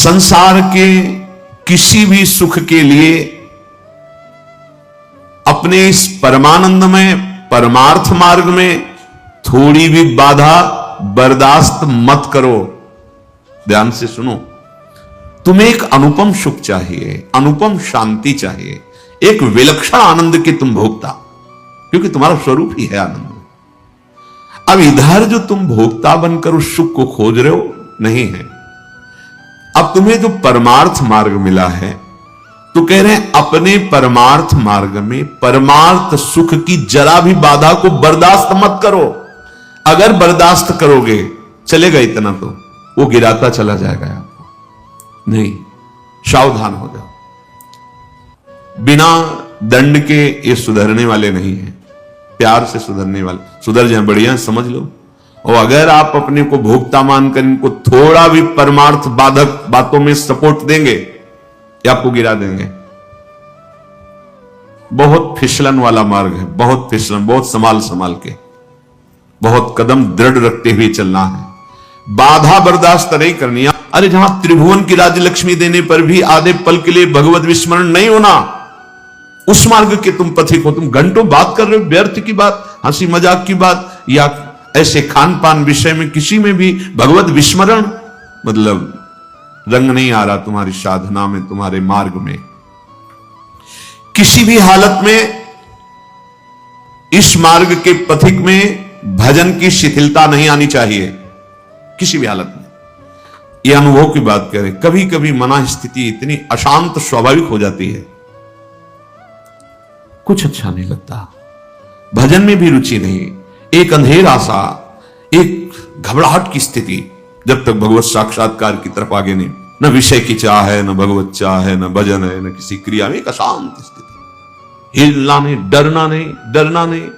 संसार के किसी भी सुख के लिए अपने इस परमानंद में, परमार्थ मार्ग में थोड़ी भी बाधा बर्दाश्त मत करो। ध्यान से सुनो, तुम्हें एक अनुपम सुख चाहिए, अनुपम शांति चाहिए, एक विलक्षण आनंद के तुम भोक्ता, क्योंकि तुम्हारा स्वरूप ही है आनंद। अब इधर जो तुम भोक्ता बनकर उस सुख को खोज रहे हो, नहीं है। अब तुम्हें जो परमार्थ मार्ग मिला है, तो कह रहे हैं अपने परमार्थ मार्ग में परमार्थ सुख की जरा भी बाधा को बर्दाश्त मत करो। अगर बर्दाश्त करोगे, चलेगा इतना तो वो गिराता चला जाएगा आपको। नहीं, सावधान हो जाओ। बिना दंड के ये सुधरने वाले नहीं है, प्यार से सुधरने वाले। सुधर जाए बढ़िया, समझ लो। और अगर आप अपने को भोक्ता मानकर इनको थोड़ा भी परमार्थ बाधक बातों में सपोर्ट देंगे, ये आपको गिरा देंगे। बहुत फिसलन वाला मार्ग है, बहुत फिसलन, बहुत संभाल संभाल के, बहुत कदम दृढ़ रखते हुए चलना है। बाधा बर्दाश्त नहीं करनी। अरे जहां त्रिभुवन की राजलक्ष्मी देने पर भी आधे पल के लिए भगवत विस्मरण नहीं होना, उस मार्ग के तुम पथिक हो। तुम घंटों बात कर रहे हो व्यर्थ की बात, हंसी मजाक की बात, या ऐसे खान पान विषय में किसी में भी भगवत विस्मरण, मतलब रंग नहीं आ रहा तुम्हारी साधना में, तुम्हारे मार्ग में। किसी भी हालत में इस मार्ग के पथिक में भजन की शिथिलता नहीं आनी चाहिए, किसी भी हालत में। यह अनुभव की बात करें, कभी कभी मना स्थिति इतनी अशांत स्वाभाविक हो जाती है, कुछ अच्छा नहीं लगता, भजन में भी रुचि नहीं, एक अंधेरा सा, एक घबराहट की स्थिति, जब तक भगवत साक्षात्कार की तरफ आगे नहीं। न विषय की चाह है, न भगवत चाह है, न भजन है, न किसी क्रिया में, एक अशांत स्थिति, हिलना नहीं, डरना नहीं, डरना नहीं।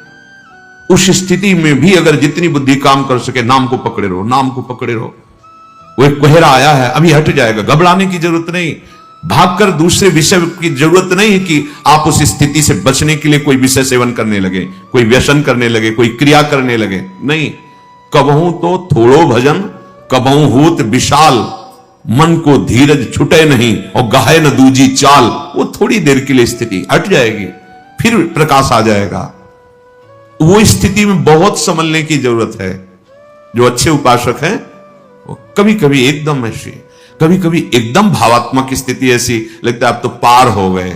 उस स्थिति में भी अगर जितनी बुद्धि काम कर सके, नाम को पकड़े रहो, नाम को पकड़े रहो। वो एक कोहरा आया है, अभी हट जाएगा, घबराने की जरूरत नहीं, भागकर दूसरे विषय की जरूरत नहीं कि आप उस स्थिति से बचने के लिए कोई विषय सेवन करने लगे, कोई व्यसन करने लगे, कोई क्रिया करने लगे। नहीं, कबहू तो थोड़ो भजन, कबहू होत विशाल, मन को धीरज छुटे नहीं और गाहे न दूजी चाल। वो थोड़ी देर के लिए स्थिति हट जाएगी, फिर प्रकाश आ जाएगा। वो स्थिति में बहुत संभलने की जरूरत है। जो अच्छे उपासक हैं वो कभी कभी एकदम ऐसी, कभी कभी एकदम भावात्मक स्थिति ऐसी लगता है अब तो पार हो गए,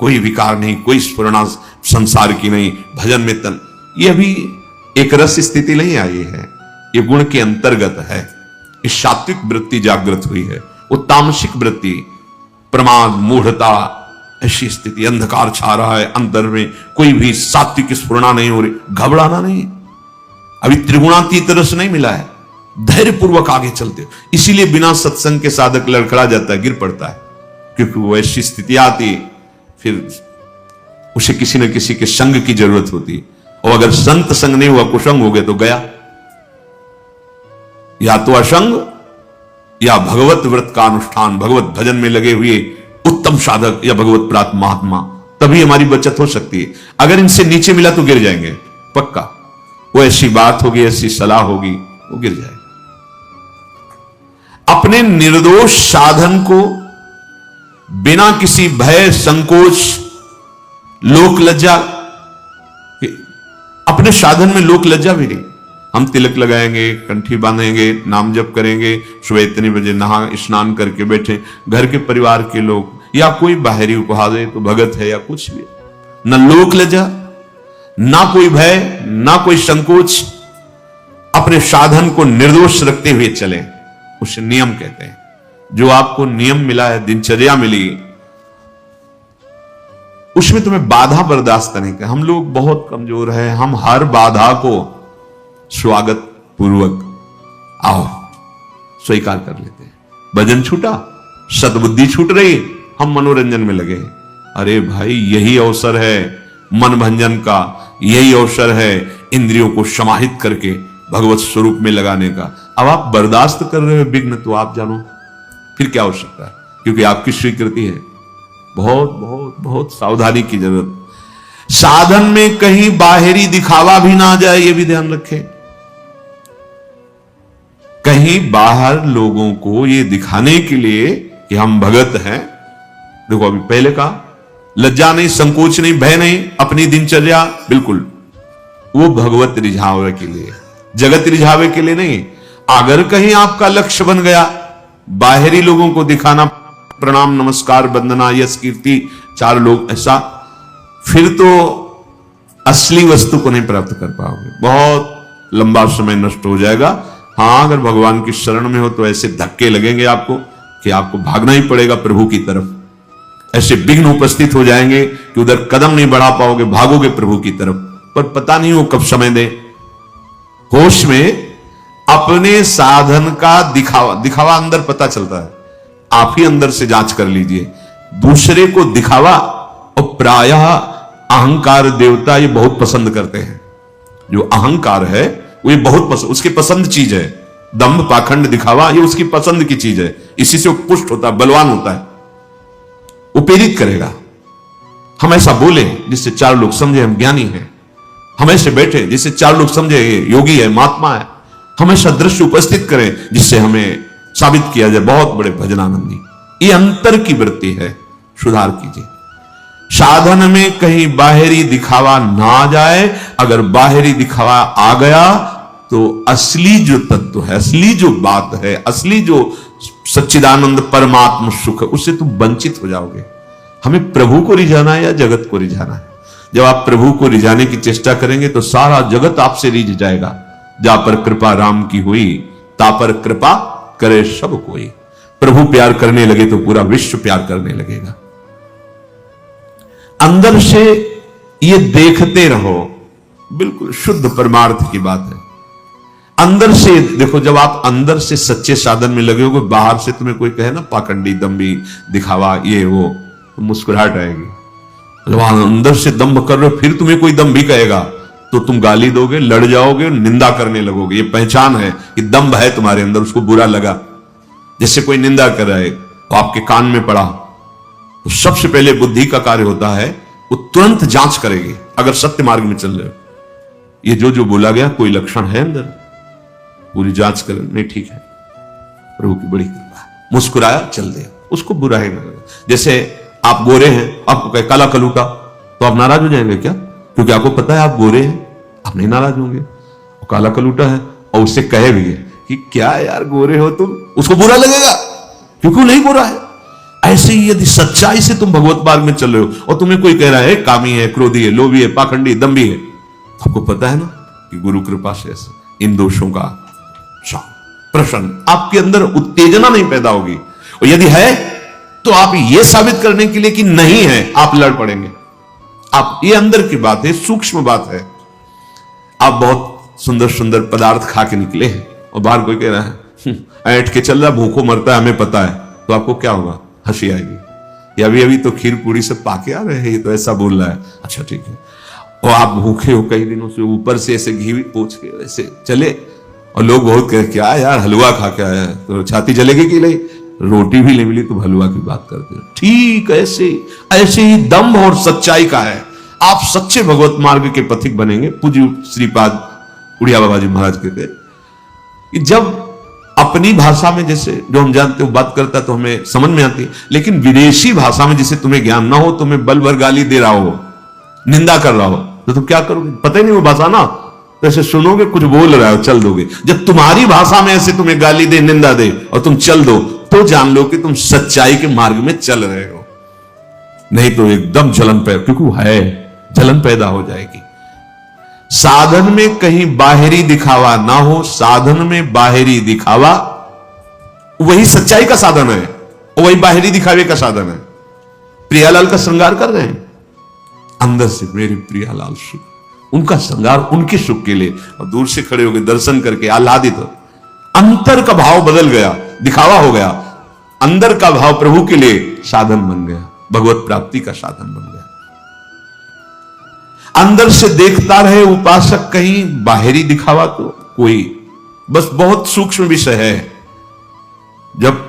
कोई विकार नहीं, कोई स्फुरणा संसार की नहीं, भजन में तन। ये अभी एक रस स्थिति नहीं आई है, ये गुण के अंतर्गत है। इस सात्विक वृत्ति जागृत हुई है, वो तामसिक वृत्ति, प्रमाद, मूढ़ता, ऐसी स्थिति, अंधकार छा रहा है अंदर में, कोई भी सात्विक स्फुरणा नहीं हो रही, घबराना नहीं। अभी त्रिगुणातीत रस नहीं मिला है, धैर्य पूर्वक आगे चलते हो। इसीलिए बिना सत्संग के साधक लड़खड़ा जाता है, गिर पड़ता है, क्योंकि वो ऐसी स्थिति आती, फिर उसे किसी न किसी के संग की जरूरत होती। और अगर संत संग नहीं हुआ, कुसंग हो गए तो गया। या तो असंग या भगवत व्रत का अनुष्ठान, भगवत भजन में लगे हुए उत्तम साधक या भगवत प्राप्त महात्मा, तभी हमारी बचत हो सकती है। अगर इनसे नीचे मिला तो गिर जाएंगे पक्का। वो ऐसी बात होगी, ऐसी सलाह होगी, वो गिर जाएगा। अपने निर्दोष साधन को बिना किसी भय, संकोच, लोक लज्जा, अपने साधन में लोक लज्जा भी नहीं। हम तिलक लगाएंगे, कंठी बांधेंगे, नाम जप करेंगे, सुबह इतने बजे नहा स्नान करके बैठे, घर के परिवार के लोग या कोई बाहरी उपहार दे तो भगत है या कुछ भी, न लोक लज्जा, ना कोई भय, ना कोई संकोच, अपने साधन को निर्दोष रखते हुए चले, उसे नियम कहते हैं। जो आपको नियम मिला है, दिनचर्या मिली, उसमें तुम्हें बाधा बर्दाश्त नहीं कर। हम लोग बहुत कमजोर हैं, हम हर बाधा को स्वागत पूर्वक आओ स्वीकार कर लेते हैं। भजन छूटा, सद्बुद्धि छूट रही, हम मनोरंजन में लगे। अरे भाई, यही अवसर है मन भंजन का, यही अवसर है इंद्रियों को समाहित करके भगवत स्वरूप में लगाने का। अब आप बर्दाश्त कर रहे हो विघ्न, तो आप जानो फिर क्या हो सकता है, क्योंकि आपकी स्वीकृति है। बहुत बहुत बहुत सावधानी की जरूरत। साधन में कहीं बाहरी दिखावा भी ना आ जाए, यह भी ध्यान रखें। कहीं बाहर लोगों को ये दिखाने के लिए कि हम भगत हैं। देखो अभी पहले कहा, लज्जा नहीं, संकोच नहीं, भय नहीं, अपनी दिनचर्या बिल्कुल, वो भगवत रिझावे के लिए, जगत रिझावे के लिए नहीं। अगर कहीं आपका लक्ष्य बन गया बाहरी लोगों को दिखाना, प्रणाम नमस्कार वंदना यश कीर्ति, चार लोग ऐसा, फिर तो असली वस्तु को नहीं प्राप्त कर पाओगे, बहुत लंबा समय नष्ट हो जाएगा। हां, अगर भगवान की शरण में हो तो ऐसे धक्के लगेंगे आपको कि आपको भागना ही पड़ेगा प्रभु की तरफ। ऐसे विघ्न उपस्थित हो जाएंगे कि उधर कदम नहीं बढ़ा पाओगे, भागोगे प्रभु की तरफ, पर पता नहीं वो कब समय दे। होश में अपने साधन का दिखावा अंदर पता चलता है, आप ही अंदर से जांच कर लीजिए। दूसरे को दिखावा, और प्रायः अहंकार देवता ये बहुत पसंद करते हैं। जो अहंकार है वो ये बहुत पसंद, उसकी पसंद चीज है। दंभ पाखंड दिखावा ये उसकी पसंद की चीज है, इसी से वो पुष्ट होता है, बलवान होता है, वो प्रेरित करेगा। हम ऐसा बोले जिससे चार लोग समझे हम ज्ञानी हैं, हम ऐसे बैठे जिससे चार लोग समझे योगी है, महात्मा है, हम ऐसा दृश्य उपस्थित करें जिससे हमें साबित किया जाए बहुत बड़े भजनानंदी। ये अंतर की वृत्ति है, सुधार कीजिए। साधन में कहीं बाहरी दिखावा ना जाए। अगर बाहरी दिखावा आ गया तो असली जो तत्व है, असली जो बात है, असली जो सच्चिदानंद परमात्मा सुख है, उससे तुम वंचित हो जाओगे। हमें प्रभु को रिझाना है या जगत को रिझाना है? जब आप प्रभु को रिझाने की चेष्टा करेंगे तो सारा जगत आपसे रिझ जाएगा। जा पर कृपा राम की हुई, ता पर कृपा करे सब कोई। प्रभु प्यार करने लगे तो पूरा विश्व प्यार करने लगेगा। अंदर से ये देखते रहो, बिल्कुल शुद्ध परमार्थ की बात है। अंदर से देखो, जब आप अंदर से सच्चे साधन में लगे हो, बाहर से तुम्हें कोई कहे ना पाखंडी, दम्भी, दिखावा, ये वो, तो मुस्कुराहट आएगी। जब अंदर से दम्भ कर रहे हो, फिर तुम्हें कोई दम्भी कहेगा तो तुम गाली दोगे, लड़ जाओगे, निंदा करने लगोगे। ये पहचान है कि दम्भ है तुम्हारे अंदर, उसको बुरा लगा। जैसे कोई निंदा कर रहा है तो आपके कान में पड़ा, तो सबसे पहले बुद्धि का कार्य होता है, वो तुरंत जांच करेगी। अगर सत्य मार्ग में चल रहे हो, ये जो बोला गया कोई लक्षण है अंदर, पूरी जांच कर, नहीं ठीक है, प्रभु की बड़ी कृपा। मुस्कुराया, चल दे, उसको बुरा ही नहीं लगा। जैसे आप गोरे हैं, आपको कहे काला कलूटा, तो आप नाराज हो जाएंगे क्या? क्योंकि आपको पता है आप गोरे हैं, आप नहीं नाराज होंगे। और काला कलूटा है और उससे कहे भी है कि क्या यार गोरे हो तुम, उसको बुरा लगेगा क्योंकि वो नहीं गोरा है। ऐसे ही यदि सच्चाई से तुम भगवत मार्ग में चल रहे हो और तुम्हें कोई कह रहा है कामी है, क्रोधी है, लोभी है, पाखंडी, दम्भी है, तो आपको पता है ना कि गुरु कृपा से इन दोषों का प्रश्न आपके अंदर उत्तेजना नहीं पैदा होगी। और यदि है तो आप ये साबित करने के लिए कि नहीं है, आप लड़ पड़ेंगे। आप, ये अंदर की बात है, सूक्ष्म बात है। आप बहुत सुंदर सुंदर पदार्थ खा के निकले हैं और बाहर कोई कह रहा है ऐठ के चल रहा, भूखों मरता है, हमें पता है, तो आपको क्या होगा? हंसी आएगी। या अभी तो खीर पूरी से पाके आ रहे हैं, ये तो ऐसा बोल रहा है, अच्छा ठीक है। और आप भूखे हो कई दिनों से, ऊपर से ऐसे घी पोंछ के ऐसे चले, और लोग बहुत कहे क्या यार हलवा खा के आया है, तो छाती जलेगी कि नहीं, रोटी भी नहीं मिली तो हलवा की बात करते हो। ठीक ऐसे ही दम्भ और सच्चाई का है। आप सच्चे भगवत मार्ग के पथिक बनेंगे। पूज्य श्रीपाद उड़िया बाबा जी महाराज कहते कि जब अपनी भाषा में जैसे जो हम जानते हो बात करता है तो हमें समझ में आती है, लेकिन विदेशी भाषा में जिसे तुम्हें ज्ञान ना हो, तुम्हें बल भर गाली दे रहा हो, निंदा कर रहा हो, तो तुम क्या करोगे? पता ही नहीं वो भाषा ना, तो ऐसे सुनोगे, कुछ बोल रहा हो, चल दोगे। जब तुम्हारी भाषा में ऐसे तुम्हें गाली दे, निंदा दे और तुम चल दो, तो जान लो कि तुम सच्चाई के मार्ग में चल रहे हो। नहीं तो एकदम जलन पैदा, क्योंकि वो है, जलन पैदा हो जाएगी। साधन में कहीं बाहरी दिखावा ना हो। साधन में बाहरी दिखावा वही सच्चाई का साधन है, वही बाहरी दिखावे का साधन है। प्रियालाल का श्रृंगार कर रहे हैं, अंदर से मेरे प्रियालाल सुख, उनका श्रृंगार उनके सुख के लिए, और दूर से खड़े होकर दर्शन करके आह्लादित हो। अंतर का भाव बदल गया, दिखावा हो गया। अंदर का भाव प्रभु के लिए साधन बन गया, भगवत प्राप्ति का साधन बन गया। अंदर से देखता रहे उपासक, कहीं बाहरी दिखावा तो कोई, बस बहुत सूक्ष्म विषय है। जब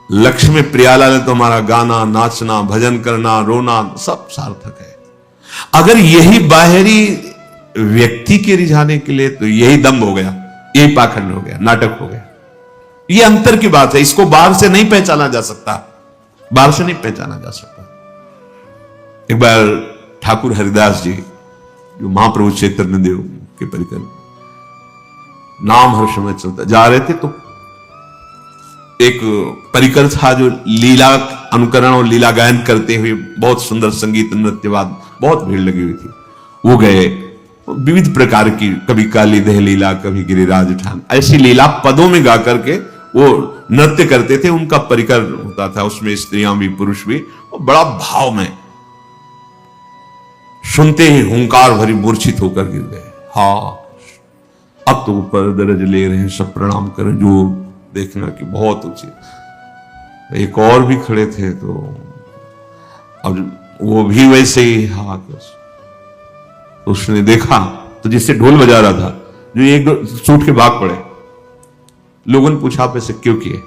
लक्ष्य में प्रियालाल है तो हमारा गाना, नाचना, भजन करना, रोना सब सार्थक है। अगर यही बाहरी व्यक्ति के रिझाने के लिए, तो यही दम्भ हो गया, यही पाखंड हो गया, नाटक हो गया। ये अंतर की बात है, इसको बाहर से नहीं पहचाना जा सकता, बाहर से नहीं पहचाना जा सकता। एक बार ठाकुर हरिदास जी जो महाप्रभु चैतन्य देव के परिकर नाम हर समय चलता जा रहे थे, तो एक परिकर था जो लीला अनुकरण और लीला गायन करते हुए बहुत सुंदर संगीत नृत्यवाद, बहुत भीड़ लगी हुई थी। वो गए, विविध प्रकार की, कभी काली देह लीला, कभी गिरिराज ठान, ऐसी लीला पदों में गा करके वो नृत्य करते थे। उनका परिकर होता था, उसमें स्त्रियां भी पुरुष भी, और बड़ा भाव में सुनते ही हुंकार भरी मूर्छित होकर गिर गए। हाँ, अब तो ऊपर दर्ज ले रहे हैं, सब प्रणाम करें, जो देखना कि बहुत उचित। एक और भी खड़े थे, तो अब वो भी वैसे ही, हाँ, तो उसने देखा तो जिससे ढोल बजा रहा था, जो एक दो सूट के भाग पड़े। लोगों ने पूछा आप ऐसे क्यों किए?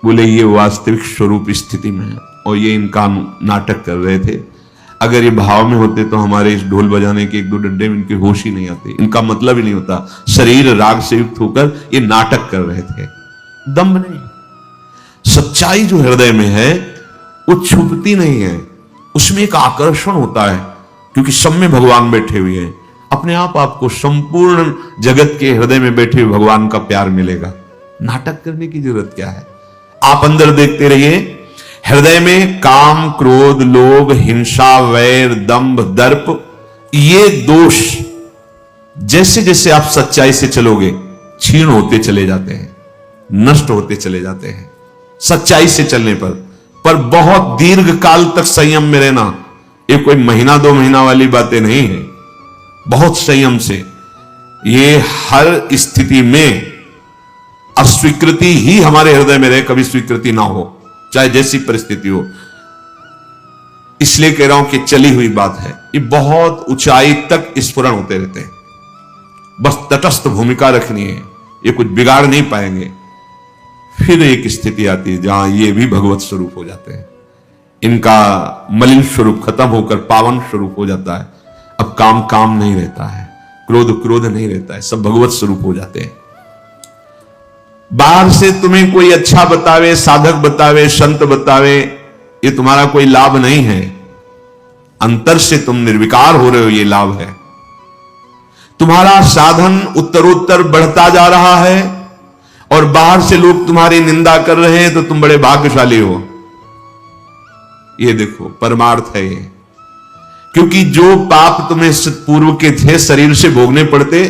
बोले ये वास्तविक स्वरूप स्थिति में है और ये इनका नाटक कर रहे थे। अगर ये भाव में होते तो हमारे इस ढोल बजाने के एक दो डंडे में इनके होश ही नहीं आते, इनका मतलब ही नहीं होता। शरीर राग से युक्त होकर ये नाटक कर रहे थे, दम्भ नहीं। सच्चाई जो हृदय में है वो छुपती नहीं है, उसमें एक आकर्षण होता है, क्योंकि सब में भगवान बैठे हुए हैं। अपने आप आपको संपूर्ण जगत के हृदय में बैठे हुए भगवान का प्यार मिलेगा। नाटक करने की जरूरत क्या है? आप अंदर देखते रहिए, हृदय में काम, क्रोध, लोभ, हिंसा, वैर, दंभ, दर्प, ये दोष जैसे जैसे आप सच्चाई से चलोगे क्षीण होते चले जाते हैं, नष्ट होते चले जाते हैं सच्चाई से चलने पर बहुत दीर्घ काल तक संयम में रहना, ये कोई महीना दो महीना वाली बातें नहीं है। बहुत संयम से, ये हर स्थिति में अस्वीकृति ही हमारे हृदय में रहे, कभी स्वीकृति ना हो, चाहे जैसी परिस्थिति हो। इसलिए कह रहा हूं कि चली हुई बात है, ये बहुत ऊंचाई तक स्फुरण होते रहते हैं। बस तटस्थ भूमिका रखनी है, ये कुछ बिगाड़ नहीं पाएंगे। फिर एक स्थिति आती है जहां ये भी भगवत स्वरूप हो जाते हैं, इनका मलिन स्वरूप खत्म होकर पावन स्वरूप हो जाता है। अब काम काम नहीं रहता है, क्रोध क्रोध नहीं रहता है, सब भगवत स्वरूप हो जाते हैं। बाहर से तुम्हें कोई अच्छा बतावे, साधक बतावे, संत बतावे, ये तुम्हारा कोई लाभ नहीं है। अंतर से तुम निर्विकार हो रहे हो, ये लाभ है। तुम्हारा साधन उत्तरोत्तर बढ़ता जा रहा है और बाहर से लोग तुम्हारी निंदा कर रहे हैं, तो तुम बड़े भाग्यशाली हो। ये देखो परमार्थ है ये, क्योंकि जो पाप तुम्हें पूर्व के थे शरीर से भोगने पड़ते,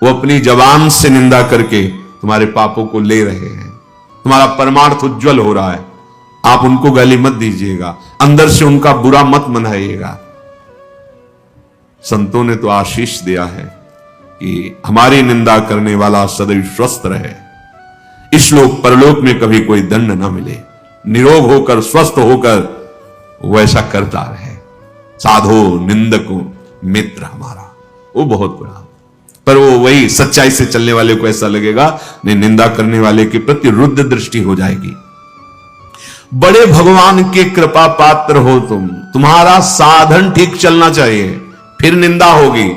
वो अपनी जबान से निंदा करके तुम्हारे पापों को ले रहे हैं। तुम्हारा परमार्थ उज्जवल हो रहा है, आप उनको गाली मत दीजिएगा, अंदर से उनका बुरा मत मनाइएगा। संतों ने तो आशीष दिया है कि हमारी निंदा करने वाला सदैव स्वस्थ रहे, इस लोक परलोक में कभी कोई दंड ना मिले, निरोग होकर स्वस्थ होकर वो ऐसा करता रहे। साधो निंदको मित्र हमारा, वो बहुत बड़ा। पर वो वही सच्चाई से चलने वाले को ऐसा लगेगा नहीं, निंदा करने वाले के प्रति रुद्ध दृष्टि हो जाएगी। बड़े भगवान के कृपा पात्र हो तुम, तुम्हारा साधन ठीक चलना चाहिए, फिर निंदा होगी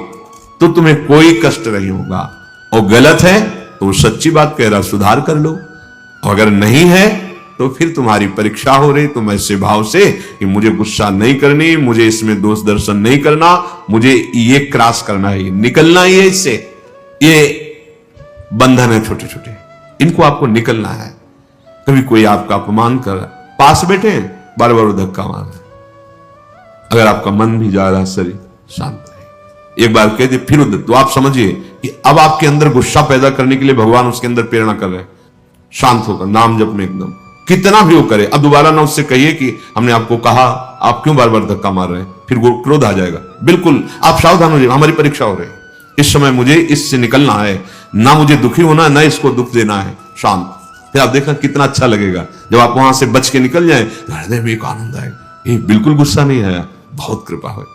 तो तुम्हें कोई कष्ट नहीं होगा। और गलत है तो सच्ची बात कह रहा, सुधार कर लो। और अगर नहीं है तो फिर तुम्हारी परीक्षा हो रही, तुम ऐसे भाव से कि मुझे गुस्सा नहीं करनी, मुझे इसमें दोष दर्शन नहीं करना, मुझे ये क्रॉस करना है, निकलना ही है इससे। ये बंधन है छोटे छोटे, इनको आपको निकलना है। कभी कोई आपका अपमान कर रहा, पास बैठे हैं, बार बार धक्का मार रहे, अगर आपका मन भी जा रहा, शरीर शांत रहे, एक बार कह दे फिर तो आप समझिए कि अब आपके अंदर गुस्सा पैदा करने के लिए भगवान उसके अंदर प्रेरणा कर रहे हैं। शांत होकर नाम जप में एकदम, कितना भी वो करे, अब दोबारा ना उससे कहिए कि हमने आपको कहा, आप क्यों बार बार धक्का मार रहे हैं, फिर वो क्रोध आ जाएगा। बिल्कुल आप सावधान हो जाइए, हमारी परीक्षा हो रही है, इस समय मुझे इससे निकलना है, ना मुझे दुखी होना है, ना इसको दुख देना है। शांत, फिर आप देखना कितना अच्छा लगेगा जब आप वहां से बच के निकल जाए, तो हृदय में एक आनंद आएगा, ये बिल्कुल गुस्सा नहीं आया, बहुत कृपा है।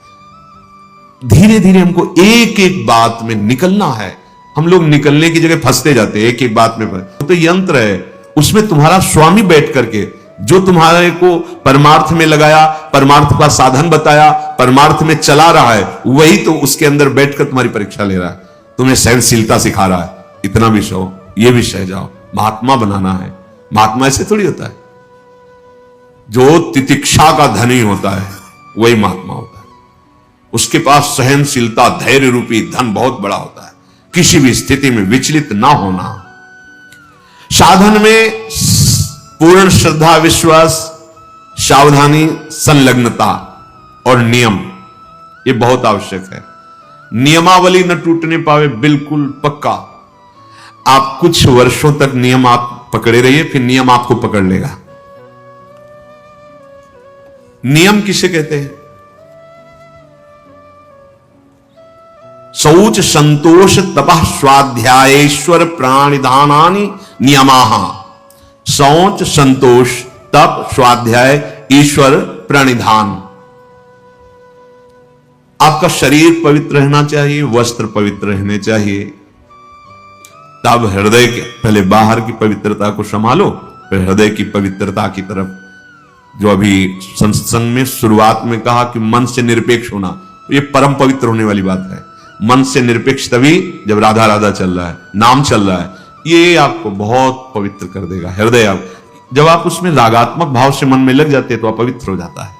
धीरे धीरे हमको एक एक बात में निकलना है। हम लोग निकलने की जगह फंसते जाते हैं एक एक बात में। तो यंत्र है, उसमें तुम्हारा स्वामी बैठ करके जो तुम्हारे को परमार्थ में लगाया, परमार्थ का साधन बताया, परमार्थ में चला रहा है, वही तो उसके अंदर बैठकर तुम्हारी परीक्षा ले रहा है, तुम्हें सहनशीलता सिखा रहा है। इतना भी सहो, ये भी सह जाओ, महात्मा बनाना है। महात्मा ऐसे थोड़ी होता है। जो तितिक्षा का धनी होता है वही महात्मा होता है। उसके पास सहनशीलता, धैर्य रूपी धन बहुत बड़ा होता है। किसी भी स्थिति में विचलित ना होना, साधन में पूर्ण श्रद्धा, विश्वास, सावधानी, संलग्नता और नियम, ये बहुत आवश्यक है। नियमावली न टूटने पावे, बिल्कुल पक्का। आप कुछ वर्षों तक नियम आप पकड़े रहिए, फिर नियम आपको पकड़ लेगा। नियम किसे कहते हैं? शौच, संतोष, तपः, स्वाध्यायेश्वर प्राणिधानानि नियमाः। शौच, संतोष, तप, स्वाध्याय, ईश्वर, प्रणिधान। आपका शरीर पवित्र रहना चाहिए, वस्त्र पवित्र रहने चाहिए। तब हृदय के पहले बाहर की पवित्रता को संभालो, फिर हृदय की पवित्रता की तरफ। जो अभी सत्संग में शुरुआत में कहा कि मन से निरपेक्ष होना, ये परम पवित्र होने वाली बात है। मन से निरपेक्ष तभी जब राधा राधा चल रहा है, नाम चल रहा है, ये आपको बहुत पवित्र कर देगा हृदय। आप जब आप उसमें रागात्मक भाव से मन में लग जाते हैं तो अपवित्र हो जाता है।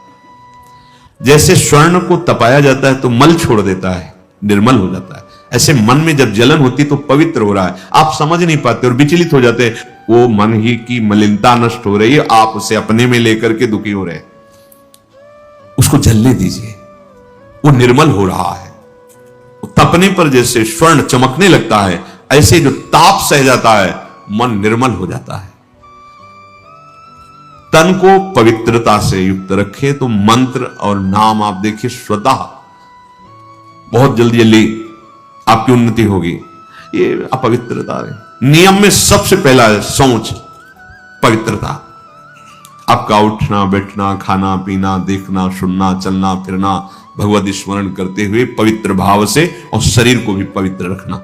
जैसे स्वर्ण को तपाया जाता है तो मल छोड़ देता है, निर्मल हो जाता है, ऐसे मन में जब जलन होती तो पवित्र हो रहा है। आप समझ नहीं पाते और विचलित हो जाते हैं। वो मन ही की मलिनता नष्ट हो रही है, आप उसे अपने में लेकर के दुखी हो रहे हैं। उसको जलने दीजिए, वो निर्मल हो रहा है। तपने पर जैसे स्वर्ण चमकने लगता है, ऐसे जो ताप सह जाता है मन निर्मल हो जाता है। तन को पवित्रता से युक्त रखे तो मंत्र और नाम आप देखिए स्वतः बहुत जल्दी जल्दी आपकी उन्नति होगी। ये अपवित्रता है। नियम में सबसे पहला है सोच, पवित्रता। आपका उठना बैठना, खाना पीना, देखना सुनना, चलना फिरना भगवत स्मरण करते हुए पवित्र भाव से, और शरीर को भी पवित्र रखना।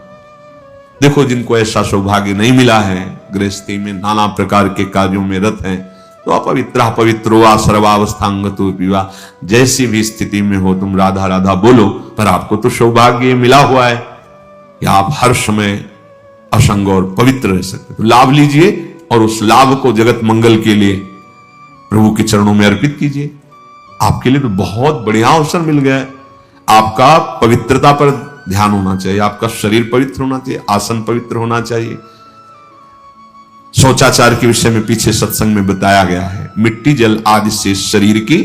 देखो जिनको ऐसा सौभाग्य नहीं मिला है, गृहस्थी में नाना प्रकार के कार्यों में रत हैं, तो अपवित्रो वा सर्वावस्थांगतो पीवा, जैसी भी स्थिति में हो तुम राधा राधा बोलो, पर आपको तो सौभाग्य मिला हुआ है कि आप हर समय असंग और पवित्र रह सकते। तो लाभ लीजिए और उस लाभ को जगत मंगल के लिए प्रभु के चरणों में अर्पित कीजिए। आपके लिए तो बहुत बढ़िया अवसर मिल गया है। आपका पवित्रता पर ध्यान होना चाहिए, आपका शरीर पवित्र होना चाहिए, आसन पवित्र होना चाहिए। शौचाचार के विषय में पीछे सत्संग में बताया गया है। मिट्टी जल आदि से शरीर की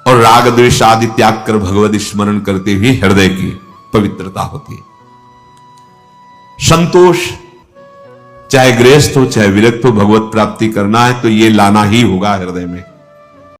और राग द्वेष आदि त्याग कर भगवत स्मरण करते हुए हृदय की पवित्रता होती है। संतोष, चाहे गृहस्थ हो चाहे विरक्त हो, भगवत प्राप्ति करना है तो ये लाना ही होगा हृदय में।